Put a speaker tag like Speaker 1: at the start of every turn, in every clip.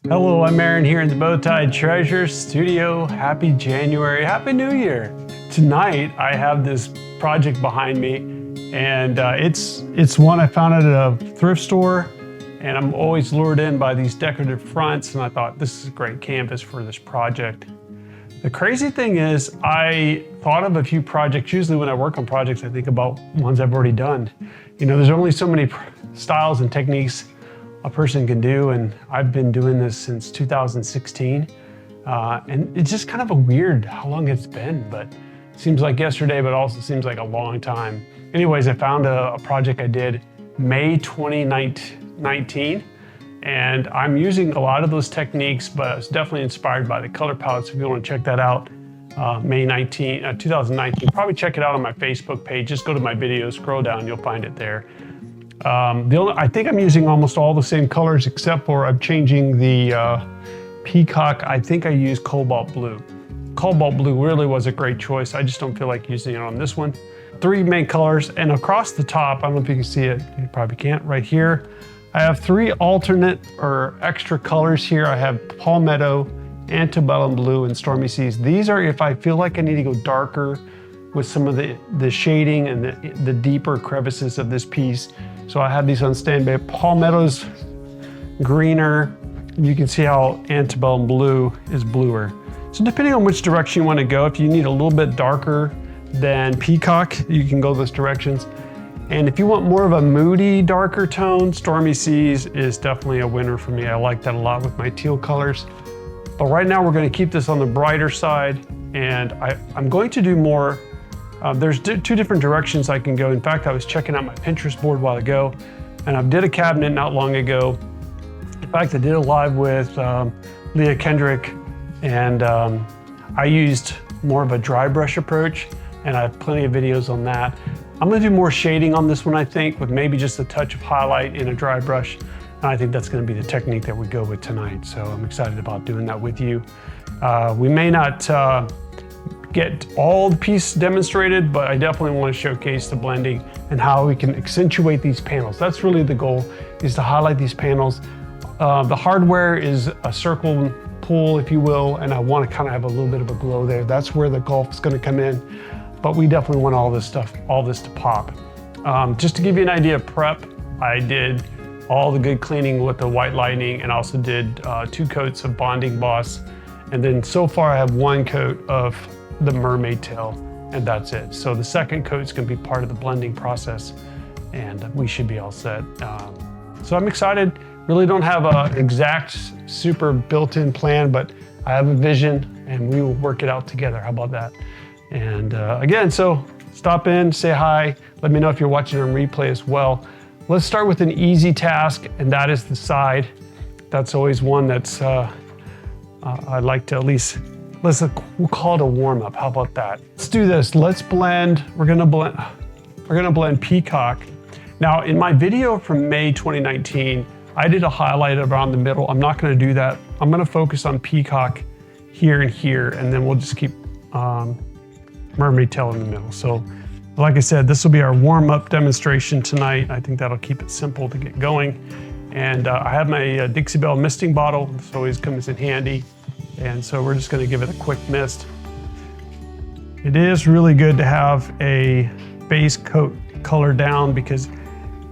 Speaker 1: Hello, I'm Aaron here in the Bowtie Treasure Studio. Happy January, Happy New Year. Tonight I have this project behind me, and it's one I found at a thrift store, and I'm always lured in by these decorative fronts, and I thought this is a great canvas for this project. The crazy thing is I thought of a few projects. Usually when I work on projects, I think about ones I've already done. You know, there's only so many styles and techniques a person can do, and I've been doing this since 2016. And it's just kind of a weird how long it's been, but it seems like yesterday, but also seems like a long time. Anyways, I found a project I did May 2019, and I'm using a lot of those techniques, but I was definitely inspired by the color palette. So if you want to check that out, May 2019, probably check it out on my Facebook page. Just go to my videos, scroll down, you'll find it there. I think I'm using almost all the same colors, except for I'm changing the Peacock. I think I used cobalt blue. Cobalt blue really was a great choice. I just don't feel like using it on this one. 3 main colors, and across the top, I don't know if you can see it, you probably can't, right here, I have 3 alternate or extra colors here. I have palmetto, antebellum blue, and stormy seas. These are if I feel like I need to go darker with some of the shading and the deeper crevices of this piece. So I have these on standby. Palmetto's greener. You can see how antebellum blue is bluer. So depending on which direction you want to go, if you need a little bit darker than Peacock, you can go those directions. And if you want more of a moody, darker tone, Stormy Seas is definitely a winner for me. I like that a lot with my teal colors. But right now we're going to keep this on the brighter side, and I'm going to do more. There's 2 different directions I can go. In fact, I was checking out my Pinterest board a while ago, and I did a cabinet not long ago. In fact, I did a live with Leah Kendrick, and I used more of a dry brush approach, and I have plenty of videos on that. I'm gonna do more shading on this one, I think, with maybe just a touch of highlight in a dry brush. And I think that's gonna be the technique that we go with tonight. So I'm excited about doing that with you. We may not get all the piece demonstrated, but I definitely want to showcase the blending and how we can accentuate these panels. That's really the goal, is to highlight these panels. The hardware is a circle pull, if you will, and I want to kind of have a little bit of a glow there. That's where the golf is going to come in, but we definitely want all this to pop. Just to give you an idea of prep, I did all the good cleaning with the white lightning, and also did 2 coats of Bonding Boss. And then so far I have 1 coat of the Mermaid Tail, and that's it. So the second coat is going to be part of the blending process, and we should be all set. So I'm excited. Really don't have an exact super built-in plan, but I have a vision, and we will work it out together. How about that? And again, so stop in, say hi. Let me know if you're watching on replay as well. Let's start with an easy task, and that is the side. That's always one that's I'd like to at least, we'll call it a warm-up. How about that? Let's do this. Let's blend. We're gonna blend Peacock. Now, in my video from May 2019, I did a highlight around the middle. I'm not gonna do that. I'm gonna focus on Peacock here and here, and then we'll just keep Mermaid Tail in the middle. So, like I said, this will be our warm-up demonstration tonight. I think that'll keep it simple to get going. And I have my Dixie Belle misting bottle. This always comes in handy. And so we're just gonna give it a quick mist. It is really good to have a base coat color down, because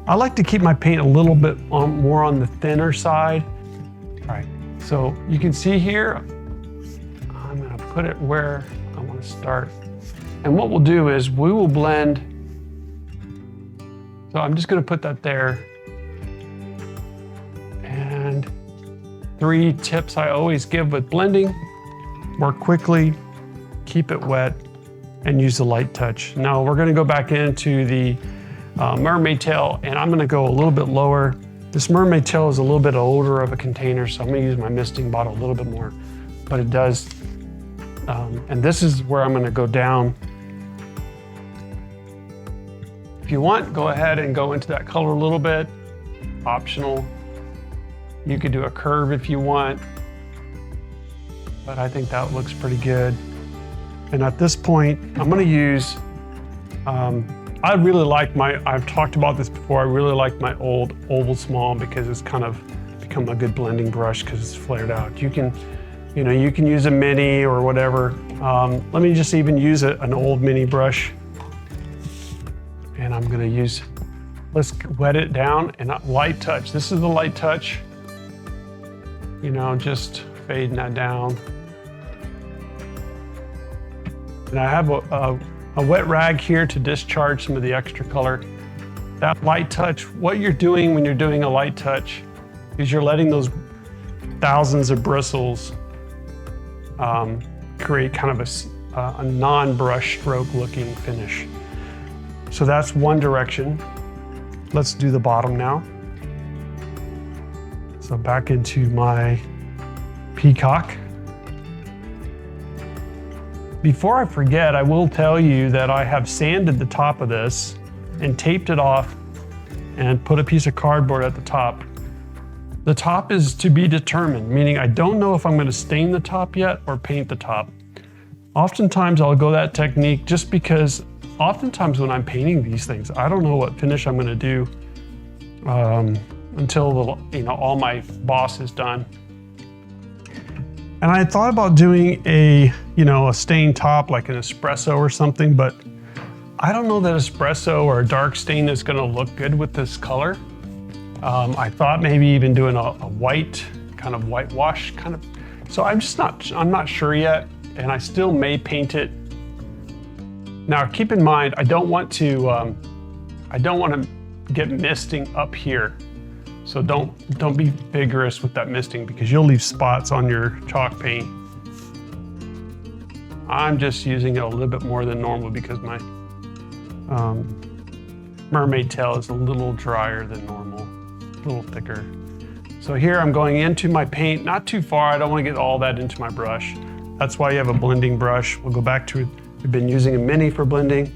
Speaker 1: I like to keep my paint a little bit more on the thinner side. All right, so you can see here, I'm gonna put it where I wanna start. And what we'll do is we will blend. So I'm just gonna put that there. And 3 tips I always give with blending: work quickly, keep it wet, and use the light touch. Now we're gonna go back into the Mermaid Tail, and I'm gonna go a little bit lower. This Mermaid Tail is a little bit older of a container, so I'm gonna use my misting bottle a little bit more, but it does, and this is where I'm gonna go down. If you want, go ahead and go into that color a little bit, optional. You could do a curve if you want, but I think that looks pretty good. And at this point, I'm gonna use, I really like I've talked about this before, I really like my old Oval Small, because it's kind of become a good blending brush because it's flared out. You can use a mini or whatever. Let me just even use an old mini brush. And I'm gonna use, let's wet it down and light touch. This is the light touch. Just fading that down. And I have a wet rag here to discharge some of the extra color. That light touch, what you're doing when you're doing a light touch is you're letting those thousands of bristles create kind of a non-brush stroke looking finish. So that's one direction. Let's do the bottom now. So back into my Peacock. Before I forget, I will tell you that I have sanded the top of this and taped it off and put a piece of cardboard at the top. The top is to be determined, meaning I don't know if I'm going to stain the top yet or paint the top. Oftentimes I'll go that technique just because oftentimes when I'm painting these things, I don't know what finish I'm going to do until all my boss is done. And I thought about doing a stained top like an espresso or something, but I don't know that espresso or a dark stain is going to look good with this color. I thought maybe even doing a white, kind of whitewash kind of. So I'm not sure yet, and I still may paint it. Now keep in mind, I don't want to get misting up here. So don't be vigorous with that misting because you'll leave spots on your chalk paint. I'm just using it a little bit more than normal because my Mermaid Tail is a little drier than normal, a little thicker. So here I'm going into my paint, not too far. I don't want to get all that into my brush. That's why you have a blending brush. We'll go back to it. We've been using a mini for blending.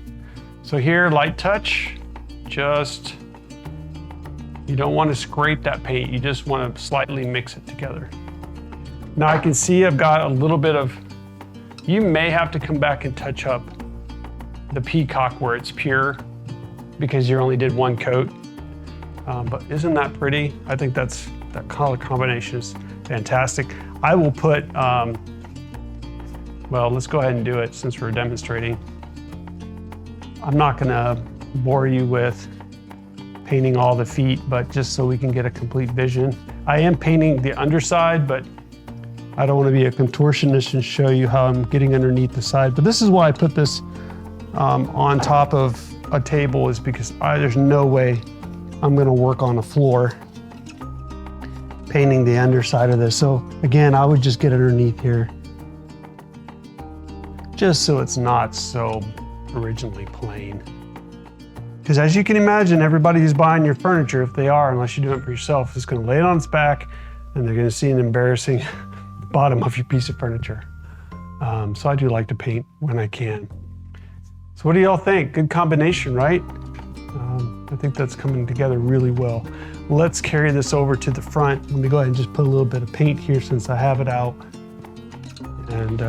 Speaker 1: So here, light touch, you don't want to scrape that paint. You just want to slightly mix it together. Now I can see I've got a little bit of, you may have to come back and touch up the Peacock where it's pure because you only did one coat. But isn't that pretty? I think that color combination is fantastic. I will put, well, let's go ahead and do it since we're demonstrating. I'm not gonna bore you with painting all the feet, but just so we can get a complete vision. I am painting the underside, but I don't want to be a contortionist and show you how I'm getting underneath the side. But this is why I put this on top of a table, is because there's no way I'm going to work on a floor painting the underside of this. So again, I would just get underneath here, just so it's not so originally plain. Because as you can imagine, everybody who's buying your furniture, if they are, unless you're doing it for yourself, is going to lay it on its back and they're going to see an embarrassing bottom of your piece of furniture. So I do like to paint when I can. So what do y'all think? Good combination, right? I think that's coming together really well. Let's carry this over to the front. Let me go ahead and just put a little bit of paint here since I have it out. And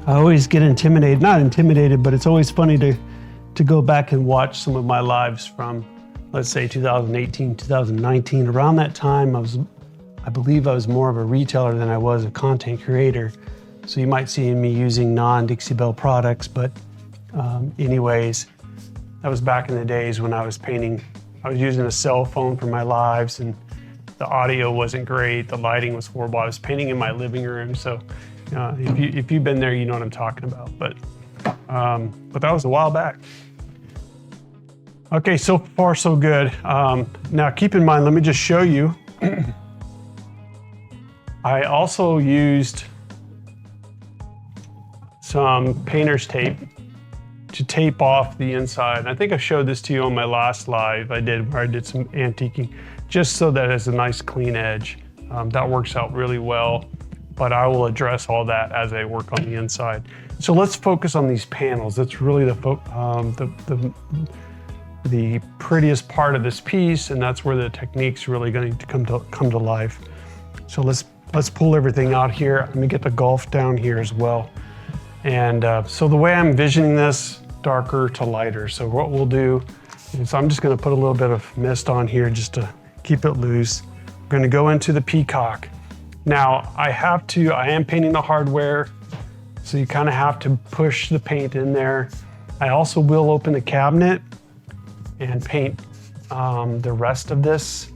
Speaker 1: I always get intimidated, not intimidated, but it's always funny to go back and watch some of my lives from, let's say 2018, 2019. Around that time, I believe I was more of a retailer than I was a content creator. So you might see me using non-Dixie Belle products, but anyways, that was back in the days when I was painting. I was using a cell phone for my lives and the audio wasn't great, the lighting was horrible. I was painting in my living room, so if you've been there, you know what I'm talking about. But that was a while back. Okay, so far so good. Now keep in mind, let me just show you. I also used some painter's tape to tape off the inside. I think I showed this to you on my last live where I did some antiquing, just so that it has a nice clean edge. That works out really well, but I will address all that as I work on the inside. So let's focus on these panels. That's really the prettiest part of this piece, and that's where the technique's really going to come to life. So let's pull everything out here. Let me get the gulf down here as well. And so the way I'm envisioning this, darker to lighter. So what we'll do, And so I'm just gonna put a little bit of mist on here just to keep it loose. I'm gonna go into the Peacock. Now, I am painting the hardware, so you kind of have to push the paint in there. I also will open the cabinet and paint the rest of this.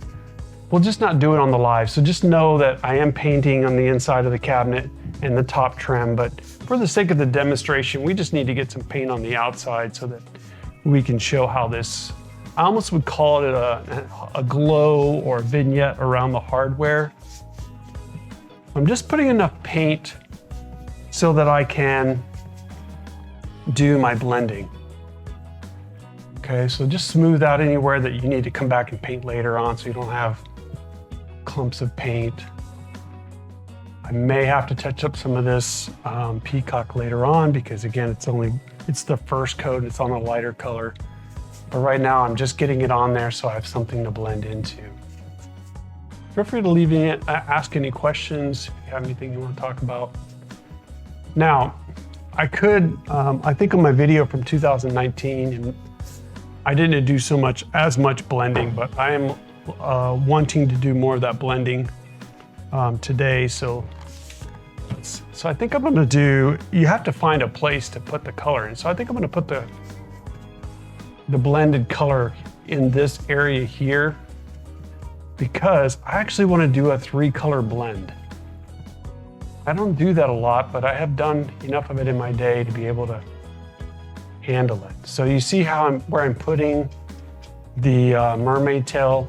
Speaker 1: We'll just not do it on the live, so just know that I am painting on the inside of the cabinet and the top trim, but for the sake of the demonstration, we just need to get some paint on the outside so that we can show how this, I almost would call it a glow or vignette around the hardware. I'm just putting enough paint so that I can do my blending. Okay, so just smooth out anywhere that you need to come back and paint later on so you don't have clumps of paint. I may have to touch up some of this Peacock later on because again, it's the first coat, it's on a lighter color. But right now I'm just getting it on there so I have something to blend into. Feel free to ask any questions if you have anything you want to talk about. Now, I think on my video from 2019, and I didn't do as much blending, but I am wanting to do more of that blending today. So I think I'm gonna do, you have to find a place to put the color in. So I think I'm gonna put the blended color in this area here because I actually wanna do a 3-color blend. I don't do that a lot, but I have done enough of it in my day to be able to handle it. So you see where I'm putting the Mermaid Tail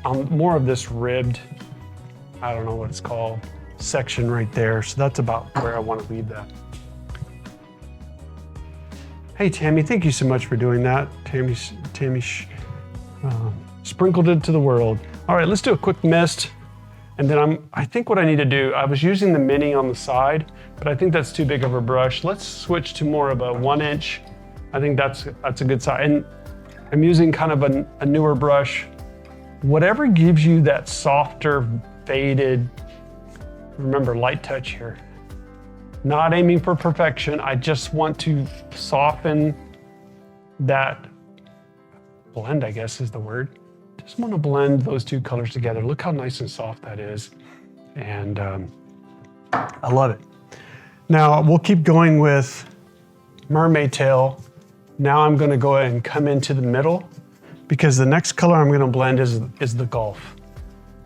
Speaker 1: on more of this ribbed, I don't know what it's called, section right there. So that's about where I want to leave that. Hey Tammy, thank you so much for doing that. Tammy sprinkled it to the world. All right, let's do a quick mist. And then I think what I need to do, I was using the mini on the side, but I think that's too big of a brush. Let's switch to more of a 1-inch. I think that's a good size. And I'm using kind of a newer brush. Whatever gives you that softer, faded, remember light touch here. Not aiming for perfection. I just want to soften that blend, I guess is the word. Just want to blend those 2 colors together. Look how nice and soft that is. And I love it. Now we'll keep going with Mermaid Tail. Now I'm going to go ahead and come into the middle because the next color I'm going to blend is the Gulf.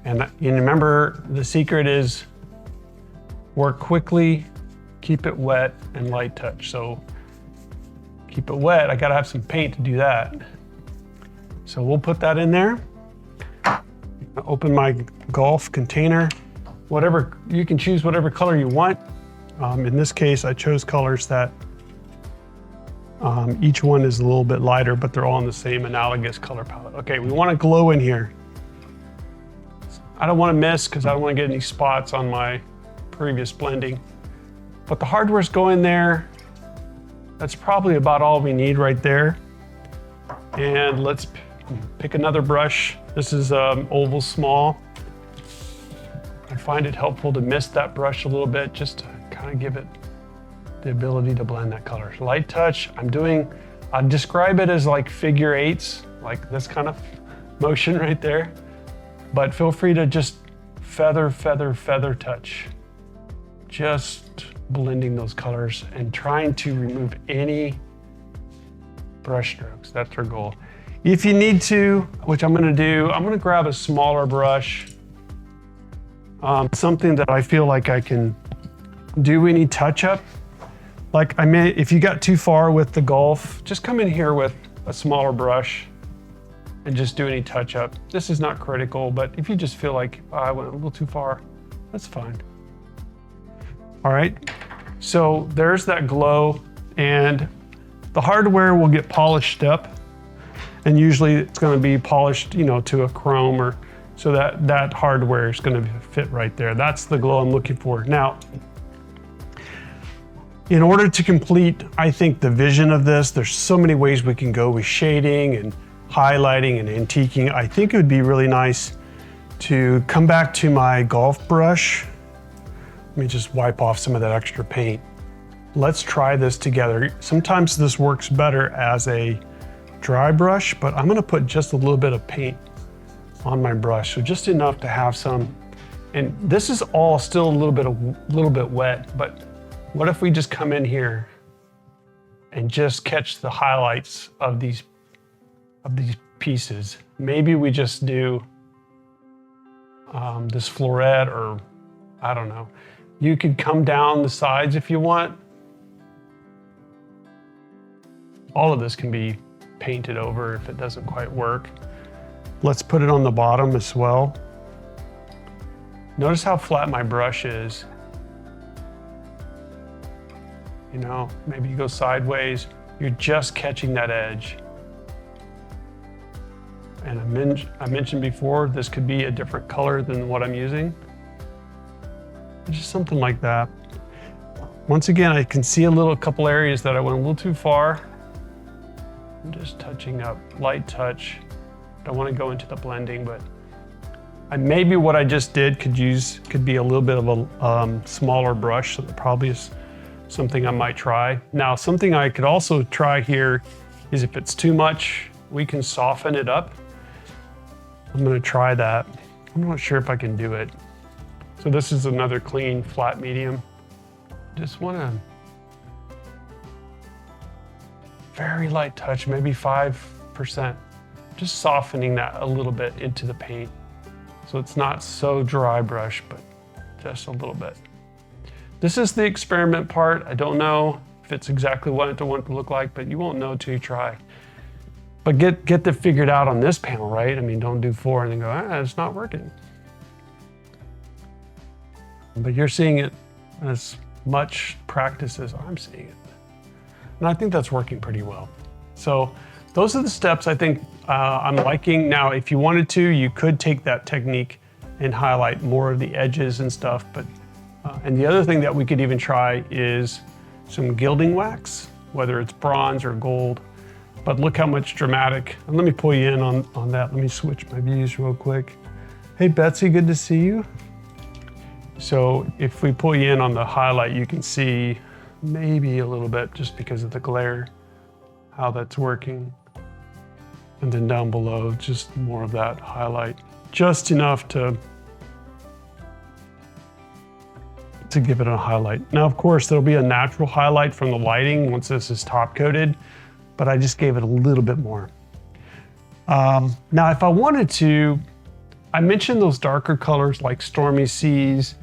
Speaker 1: And you remember the secret is work quickly, keep it wet, and light touch. So keep it wet. I got to have some paint to do that. So we'll put that in there. Open my Gulf container. Whatever, you can choose whatever color you want. In this case, I chose colors that each one is a little bit lighter, but they're all in the same analogous color palette. Okay, we want to glow in here. I don't want to miss because I don't want to get any spots on my previous blending. But the hardware's going there. That's probably about all we need right there. And let's pick another brush. This is oval small. I find it helpful to mist that brush a little bit just to kind of give it the ability to blend that color. Light touch, I describe it as like figure 8s, like this kind of motion right there. But feel free to just feather, feather, feather touch. Just blending those colors and trying to remove any brush strokes. That's our goal. If you need to, which I'm gonna do, I'm gonna grab a smaller brush, something that I feel like I can do any touch up. Like if you got too far with the Gulf, just come in here with a smaller brush and just do any touch up. This is not critical, but if you just feel like I went a little too far, that's fine. All right, so there's that glow, and the hardware will get polished up, and usually it's gonna be polished, to a chrome, or so that hardware is gonna fit right there. That's the glow I'm looking for. Now, in order to complete, I think, the vision of this, there's so many ways we can go with shading and highlighting and antiquing. I think it would be really nice to come back to my Gulf brush. Let me just wipe off some of that extra paint. Let's try this together. Sometimes this works better as a dry brush, but I'm gonna put just a little bit of paint on my brush. So just enough to have some, and this is all still a little bit wet, but what if we just come in here and just catch the highlights of these pieces? Maybe we just do this floret, or I don't know. You could come down the sides if you want. All of this can be painted over if it doesn't quite work. Let's put it on the bottom as well. Notice how flat my brush is. You know, maybe you go sideways, you're just catching that edge. And I mentioned before, this could be a different color than what I'm using. Just something like that. Once again, I can see a couple areas that I went a little too far. I'm just touching up, light touch. Don't want to go into the blending, but maybe what I just did could be a little bit of a smaller brush, so that probably is something I might try. Now, something I could also try here is if it's too much, we can soften it up. I'm gonna try that. I'm not sure if I can do it. So this is another clean, flat medium. Just wanna, very light touch, maybe 5%. Just softening that a little bit into the paint. So it's not so dry brush, but just a little bit. This is the experiment part. I don't know if it's exactly what I want it to look like, but you won't know till you try. But get that figured out on this panel, right? I mean, don't do 4 and then go, it's not working. But you're seeing it as much practice as I'm seeing it. And I think that's working pretty well. So those are the steps I think I'm liking. Now, if you wanted to, you could take that technique and highlight more of the edges and stuff. But and the other thing that we could even try is some gilding wax, whether it's bronze or gold. But look how much dramatic. And let me pull you in on that. Let me switch my views real quick. Hey, Betsy, good to see you. So if we pull you in on the highlight, you can see maybe a little bit just because of the glare, how that's working. And then down below, just more of that highlight. Just enough to give it a highlight. Now, of course, there'll be a natural highlight from the lighting once this is top coated, but I just gave it a little bit more. Now, if I wanted to, I mentioned those darker colors like Stormy Seas,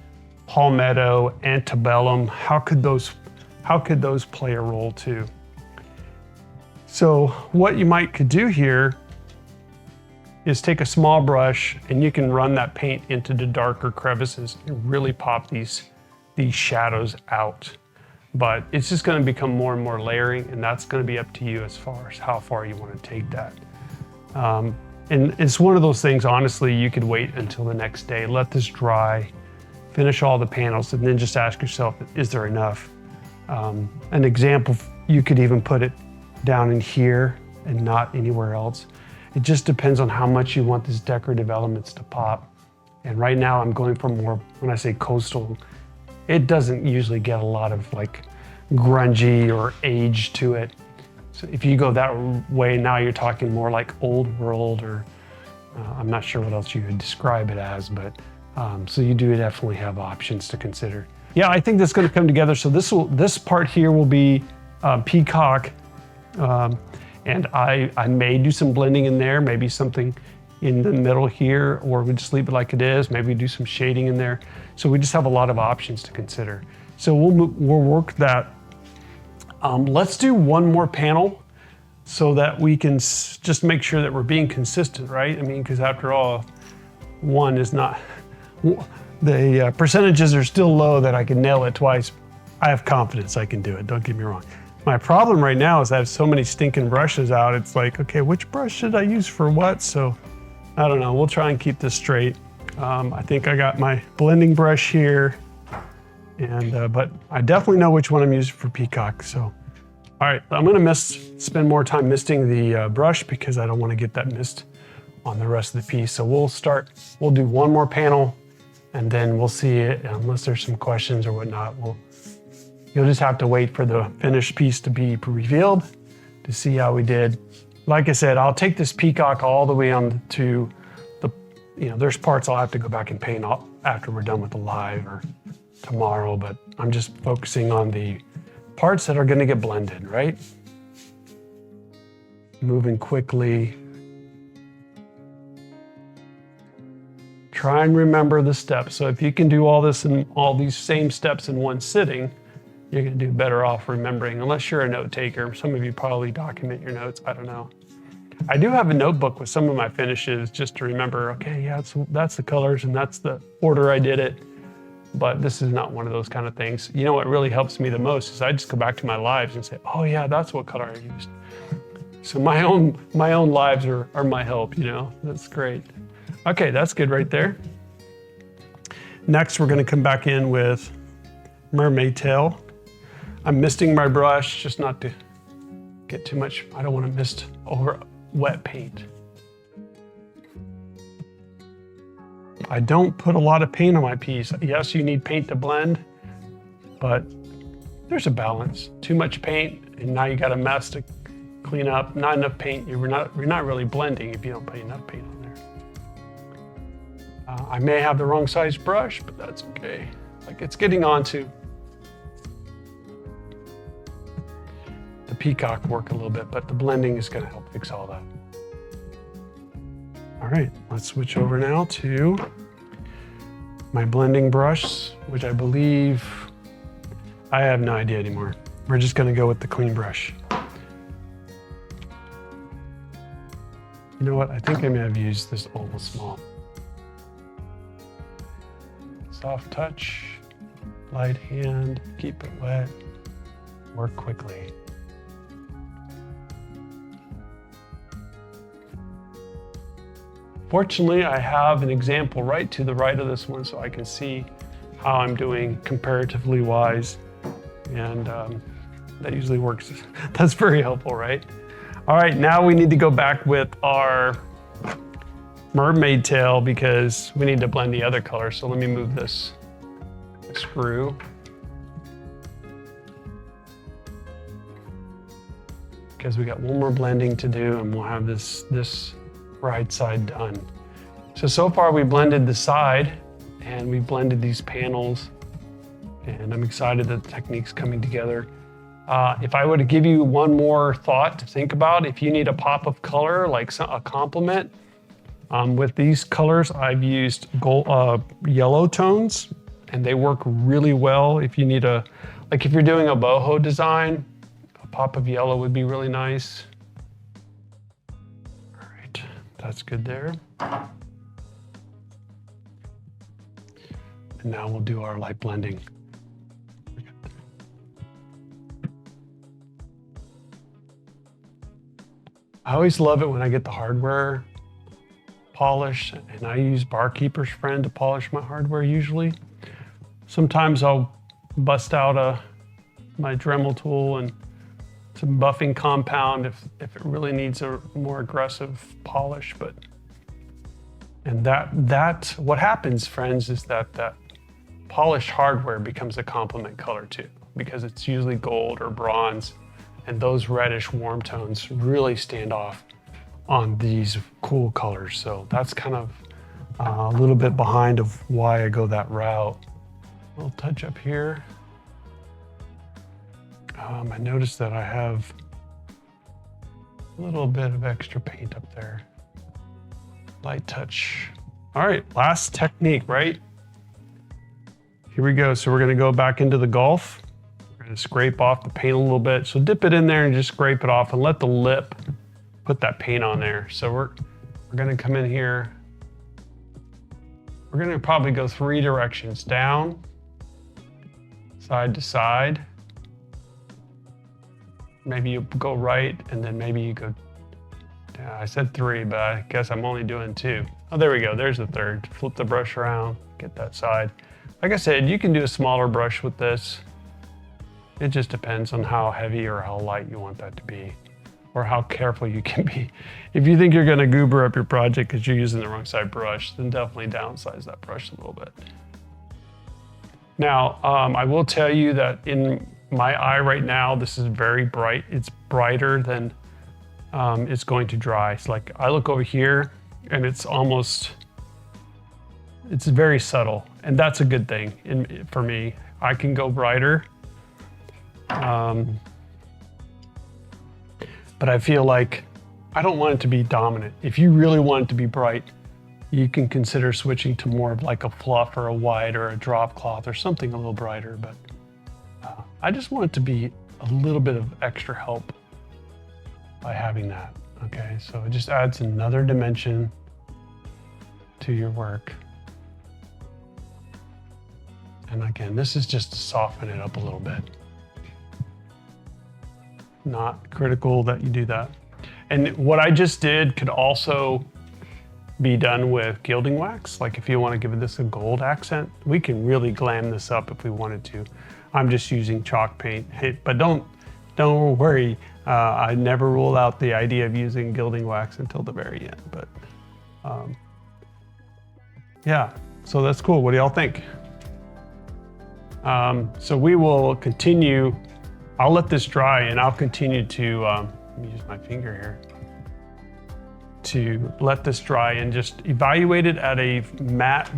Speaker 1: Palmetto, Antebellum. How could those play a role too? So what you could do here is take a small brush and you can run that paint into the darker crevices and really pop these shadows out. But it's just going to become more and more layering, and that's going to be up to you as far as how far you want to take that. And it's one of those things, honestly, you could wait until the next day, let this dry, finish all the panels, and then just ask yourself, is there enough? An example, you could even put it down in here and not anywhere else. It just depends on how much you want these decorative elements to pop. And right now I'm going for more, when I say coastal, it doesn't usually get a lot of like grungy or age to it. So if you go that way, now you're talking more like old world, or I'm not sure what else you would describe it as, but so you do definitely have options to consider. Yeah, I think that's going to come together. So this part here will be Peacock, and I may do some blending in there, maybe something in the middle here, or we just leave it like it is. Maybe do some shading in there. So we just have a lot of options to consider. So we'll work that. Let's do one more panel so that we can just make sure that we're being consistent, right? I mean, because after all, one is not, the percentages are still low that I can nail it twice. I have confidence I can do it, don't get me wrong. My problem right now is I have so many stinking brushes out. It's like, okay, which brush should I use for what? So I don't know, we'll try and keep this straight. I think I got my blending brush here, and but I definitely know which one I'm using for Peacock. So, all right, I'm gonna spend more time misting the brush because I don't wanna get that mist on the rest of the piece. So we'll do one more panel, and then we'll see it, unless there's some questions or whatnot. You'll just have to wait for the finished piece to be revealed to see how we did. like I said, I'll take this Peacock all the way on to the, there's parts I'll have to go back and paint after we're done with the live or tomorrow, but I'm just focusing on the parts that are gonna get blended, right? Moving quickly. Try and remember the steps. So if you can do all this and all these same steps in one sitting, you're gonna do better off remembering, unless you're a note taker. Some of you probably document your notes, I don't know. I do have a notebook with some of my finishes just to remember, okay, yeah, that's the colors and that's the order I did it. But this is not one of those kind of things. You know what really helps me the most is I just go back to my lives and say, oh yeah, that's what color I used. So my own lives are my help, that's great. Okay, that's good right there. Next, we're gonna come back in with Mermaid Tail. I'm misting my brush just not to get too much. I don't want to mist over wet paint. I don't put a lot of paint on my piece. Yes, you need paint to blend, but there's a balance. Too much paint, and now you got a mess to clean up. Not enough paint, you're not really blending if you don't put enough paint on there. I may have the wrong size brush, but that's okay. Like it's getting onto the Peacock work a little bit, but the blending is going to help fix all that. All right, let's switch over now to my blending brush, which I believe, I have no idea anymore. We're just going to go with the clean brush. You know what? I think I may have used this oval small. Soft touch, light hand, keep it wet, work quickly. Fortunately, I have an example right to the right of this one so I can see how I'm doing comparatively wise. And that usually works. That's very helpful, right? All right, now we need to go back with our Mermaid Tail because we need to blend the other color. So let me move this screw. Because we got one more blending to do and we'll have this right side done. So far we blended the side and we blended these panels and I'm excited that the technique's coming together. If I were to give you one more thought to think about, if you need a pop of color, like a complement, with these colors I've used yellow tones and they work really well. If you need like if you're doing a boho design, a pop of yellow would be really nice. That's good there. And now we'll do our light blending. I always love it when I get the hardware polish, and I use Barkeeper's Friend to polish my hardware usually. Sometimes I'll bust out my Dremel tool and some buffing compound if it really needs a more aggressive polish, and that what happens, friends, is that polished hardware becomes a complement color too, because it's usually gold or bronze, and those reddish warm tones really stand off on these cool colors. So that's kind of a little bit behind of why I go that route. A little touch up here. I noticed that I have a little bit of extra paint up there. Light touch. All right, last technique, right? Here we go. So we're gonna go back into the Gulf. We're gonna scrape off the paint a little bit. So dip it in there and just scrape it off and let the lip put that paint on there. So we're gonna come in here. We're gonna probably go 3 directions: down, side to side. Maybe you go right, and then maybe you go, I said 3, but I guess I'm only doing 2. Oh, there we go, there's the 3rd. Flip the brush around, get that side. Like I said, you can do a smaller brush with this. It just depends on how heavy or how light you want that to be, or how careful you can be. If you think you're gonna goober up your project because you're using the wrong side brush, then definitely downsize that brush a little bit. Now, I will tell you that in my eye right now, this is very bright. It's brighter than it's going to dry. It's like I look over here and it's very subtle, and that's a good thing for me. I can go brighter, but I feel like I don't want it to be dominant. If you really want it to be bright, you can consider switching to more of like a fluff or a white or a drop cloth or something a little brighter, but I just want it to be a little bit of extra help by having that. Okay, so it just adds another dimension to your work. And again, this is just to soften it up a little bit. Not critical that you do that. And what I just did could also be done with gilding wax. Like if you want to give this a gold accent, we can really glam this up if we wanted to. I'm just using chalk paint, but don't worry. I never rule out the idea of using gilding wax until the very end, but yeah, so that's cool. What do y'all think? So we will continue. I'll let this dry and I'll continue to, let me use my finger here, to let this dry and just evaluate it at a matte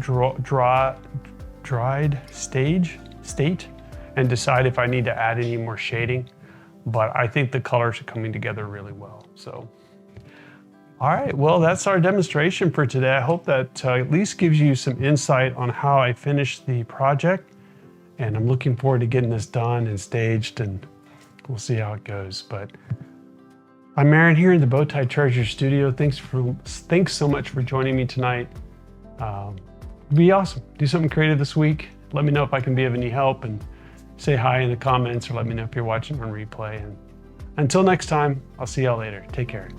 Speaker 1: dried state and decide if I need to add any more shading. But I think the colors are coming together really well. So, all right, well, that's our demonstration for today. I hope that at least gives you some insight on how I finished the project. And I'm looking forward to getting this done and staged, and we'll see how it goes. But I'm Aaron here in the Bowtie Treasure Studio. Thanks so much for joining me tonight. Be awesome. Do something creative this week. Let me know if I can be of any help, and say hi in the comments, or let me know if you're watching on replay. And until next time, I'll see y'all later. Take care.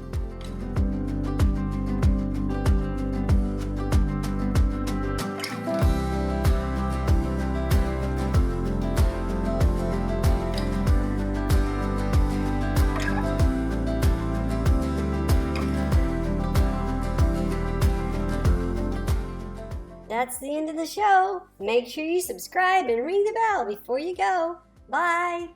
Speaker 2: That's the end of the show. Make sure you subscribe and ring the bell before you go. Bye.